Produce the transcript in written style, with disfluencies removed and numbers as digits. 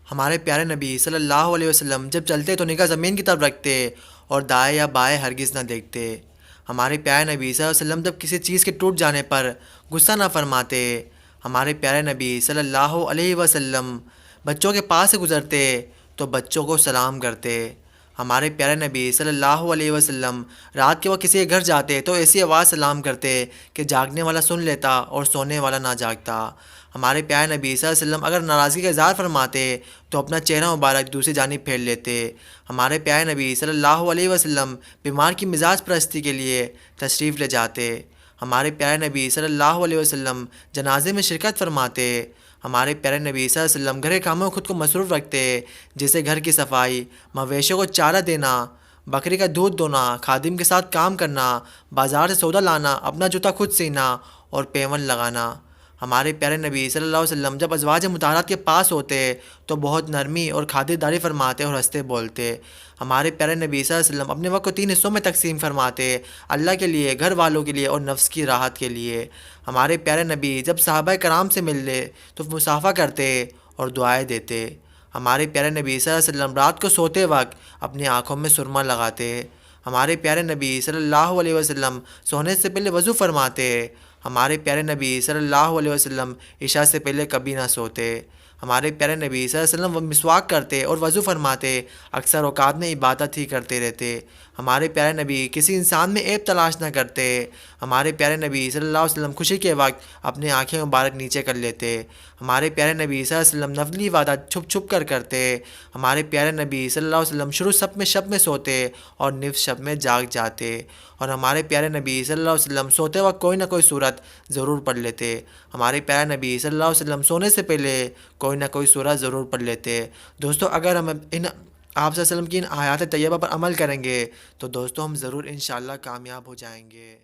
ہمارے پیارے نبی صلی اللہ علیہ وسلم جب چلتے تو نگاہ زمین کی طرف رکھتے اور دائیں یا بائیں ہرگز نہ دیکھتے۔ ہمارے پیارے نبی صلی اللہ علیہ وسلم جب کسی چیز کے ٹوٹ جانے پر غصہ نہ فرماتے۔ ہمارے پیارے نبی صلی اللہ علیہ وسلم بچوں کے پاس سے گزرتے تو بچوں کو سلام کرتے۔ ہمارے پیارے نبی صلی اللہ علیہ وسلم رات کے وقت کسی کے گھر جاتے تو ایسی آواز سلام کرتے کہ جاگنے والا سن لیتا اور سونے والا نہ جاگتا۔ ہمارے پیارے نبی صلی اللہ علیہ وسلم اگر ناراضگی کا اظہار فرماتے تو اپنا چہرہ مبارک دوسری جانب پھیر لیتے۔ ہمارے پیارے نبی صلی اللہ علیہ وسلم بیمار کی مزاج پرستی کے لیے تشریف لے جاتے۔ ہمارے پیارے نبی صلی اللہ علیہ وسلم جنازے میں شرکت فرماتے۔ ہمارے پیارے نبی صلی اللہ علیہ وسلم گھر کے کاموں میں خود کو مصروف رکھتے، جیسے گھر کی صفائی، مویشیوں کو چارہ دینا، بکری کا دودھ دونا، خادم کے ساتھ کام کرنا، بازار سے سودا لانا، اپنا جوتا خود سینا اور پیون لگانا۔ ہمارے پیارے نبی صلی اللہ علیہ وسلم جب ازواج مطہرات کے پاس ہوتے تو بہت نرمی اور خاطرداری فرماتے اور ہنستے بولتے۔ ہمارے پیارے نبی صلی اللہ علیہ وسلم اپنے وقت کو 3 حصوں میں تقسیم فرماتے، اللہ کے لیے، گھر والوں کے لیے اور نفس کی راحت کے لیے۔ ہمارے پیارے نبی جب صحابہ کرام سے ملتے تو مصافحہ کرتے اور دعائیں دیتے۔ ہمارے پیارے نبی صلی اللہ علیہ وسلم رات کو سوتے وقت اپنی آنکھوں میں سرما لگاتے۔ ہمارے پیارے نبی صلی اللہ علیہ وسلم سونے سے پہلے وضو فرماتے۔ ہمارے پیارے نبی صلی اللہ علیہ وسلم عشاء سے پہلے کبھی نہ سوتے۔ ہمارے پیارے نبی صلی اللہ علیہ وسلم وہ مسواک کرتے اور وضو فرماتے، اکثر اوقات میں عبادت ہی کرتے رہتے۔ ہمارے پیارے نبی کسی انسان میں عیب تلاش نہ کرتے۔ ہمارے پیارے نبی صلی اللہ علیہ وسلم خوشی کے وقت اپنی آنکھیں مبارک نیچے کر لیتے۔ ہمارے پیارے نبی صلی اللہ علیہ وسلم نفلی عبادت چھپ چھپ کر کرتے۔ ہمارے پیارے نبی صلی اللہ علیہ وسلم شروع شب میں سوتے اور نصف شب میں جاگ جاتے۔ اور ہمارے پیارے نبی صلی اللہ علیہ وسلم سوتے وقت کوئی نہ کوئی صورت ضرور پڑھ لیتے۔ ہمارے پیارے نبی صلی اللہ علیہ وسلم سونے سے پہلے کوئی نہ کوئی سورہ ضرور پڑھ لیتے۔ دوستو اگر ہم آپ صلی اللہ علیہ وسلم کی ان آیات طیبہ پر عمل کریں گے تو دوستو ہم ضرور انشاءاللہ کامیاب ہو جائیں گے۔